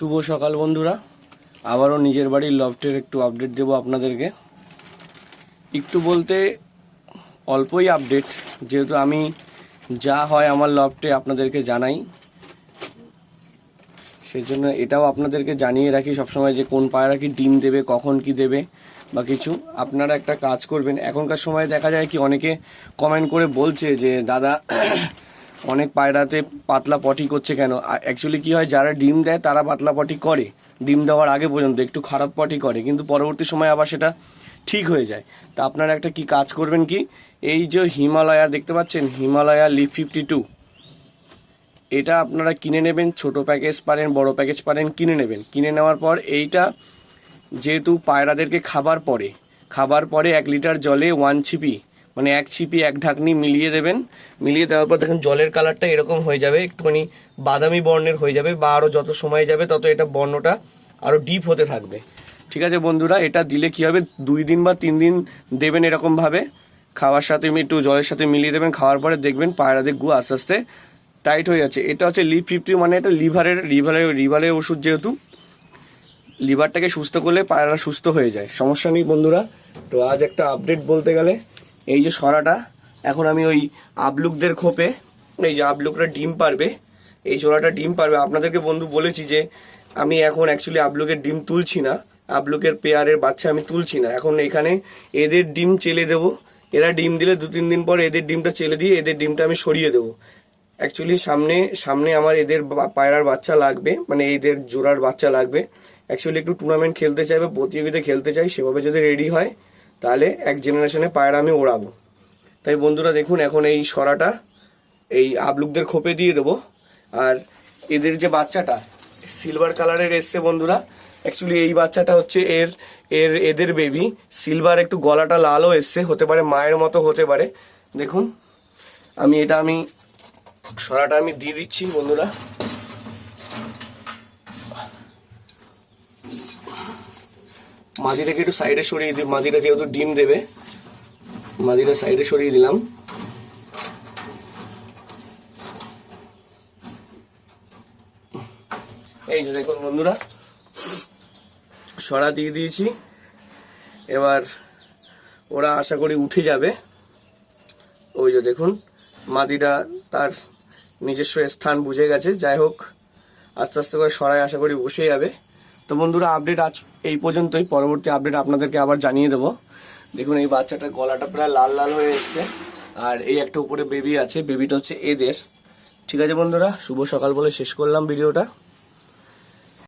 শুভ সকাল বন্ধুরা, আবারও নিজের বাড়ির লফটের একটু আপডেট দেব আপনাদেরকে। একটু বলতে অল্পই আপডেট, যেহেতু আমি যা হয় আমার লফটে আপনাদেরকে জানাই, সেজন্য এটাও আপনাদেরকে জানিয়ে রাখি সবসময় যে কোন পায়রা কি ডিম দেবে, কখন কি দেবে বা কিছু। আপনারা একটা কাজ করবেন, এখনকার সময় দেখা যায় কি অনেকে কমেন্ট করে বলছে যে দাদা অনেক পায়রাতে পাতলা পটি করছে কেন। অ্যাকচুয়ালি কি হয়, যারা ডিম দেয় তারা পাতলা পটি করে, ডিম দেওয়ার আগে পর্যন্ত একটু খারাপ পটি করে, কিন্তু পরবর্তী সময় আবার সেটা ঠিক হয়ে যায়। তা আপনারা একটা কি কাজ করবেন কি, এই যে হিমালয়া দেখতে পাচ্ছেন, হিমালয়া লিভ 52, এটা আপনারা কিনে নেবেন। ছোট প্যাকেজ পারেন, বড় প্যাকেজ পারেন, কিনে নেবেন। কিনে নেওয়ার পর এইটা যেহেতু পায়রাদেরকে খাবার পরে 1 লিটার জলে 1 ছিপি, মানে 1 ছিপি 1 ঢাকনি মিলিয়ে দেবেন। মিলিয়ে দেওয়ার পর দেখেন জলের কালারটা এরকম হয়ে যাবে, একটুখানি বাদামি বর্ণের হয়ে যাবে, বা আরও যত সময় যাবে তত এটা বর্ণটা আরও ডিপ হতে থাকবে। ঠিক আছে বন্ধুরা, এটা দিলে কি হবে, 2 দিন বা 3 দিন দেবেন এরকমভাবে, খাওয়ার সাথে একটু জলের সাথে মিলিয়ে দেবেন। খাওয়ার পরে দেখবেন পায়রাদের গু আস্তে আস্তে টাইট হয়ে যাচ্ছে। এটা হচ্ছে লিভ 50, মানে এটা লিভারের ওষুধ, যেহেতু লিভারটাকে সুস্থ করলে পায়রা সুস্থ হয়ে যায়, সমস্যা নেই বন্ধুরা। তো আজ একটা আপডেট বলতে গেলে, এই যে সরাটা এখন আমি ওই আবলুকদের খোপে, এই যে আবলুকরা ডিম পারবে, এই জোড়াটা ডিম পারবে। আপনাদেরকে বন্ধু বলেছি যে আমি এখন অ্যাকচুয়ালি আবলুকের ডিম তুলছি না, আবলুকের পেয়ারের বাচ্চা আমি তুলছি না। এখন এখানে এদের ডিম চেলে দেবো। এরা ডিম দিলে 2-3 দিন পর এদের ডিমটা চেলে দিয়ে এদের ডিমটা আমি সরিয়ে দেবো। অ্যাকচুয়ালি সামনে আমার এদের পায়রার বাচ্চা লাগবে, মানে এদের জোড়ার বাচ্চা লাগবে। অ্যাকচুয়ালি একটু টুর্নামেন্ট খেলতে চাই বা প্রতিযোগিতা খেলতে চাই, সেভাবে যদি রেডি হয় তাহলে এক জেনারেশনে পায়রা আমি ওড়াবো। তাই বন্ধুরা দেখুন, এখন এই সরাটা এই আবলুকদের খোপে দিয়ে দেবো। আর এদের যে বাচ্চাটা সিলভার কালারের এসছে বন্ধুরা, অ্যাকচুয়ালি এই বাচ্চাটা হচ্ছে এদের বেবি। সিলভার, একটু গলাটা লালও এসছে, হতে পারে মায়ের মতো হতে পারে। দেখুন আমি সরাটা আমি দিয়ে দিচ্ছি বন্ধুরা। মাদিটাকে একটু সাইডে সরিয়ে দিই, মাদিটা যেহেতু ডিম দেবে, মাদিটা সাইডে সরিয়ে দিলাম। এই যে দেখুন বন্ধুরা, সরা দিয়ে দিয়েছি। এবার ওরা আশা করি উঠে যাবে। ওই যে দেখুন মাদিটা তার নিজস্ব স্থান বুঝে গেছে। যাই হোক, আস্তে আস্তে করে সরাই আশা করি বসে যাবে। তো বন্ধুরা, আপডেট আজ এই পর্যন্তই। পরবর্তী আপডেট আপনাদেরকে আবার জানিয়ে দেবো। দেখুন এই বাচ্চাটার গলাটা প্রায় লাল লাল হয়ে এসছে, আর এই একটা উপরে বেবি আছে, বেবিটা হচ্ছে এদের। ঠিক আছে বন্ধুরা, শুভ সকাল বলে শেষ করলাম ভিডিওটা।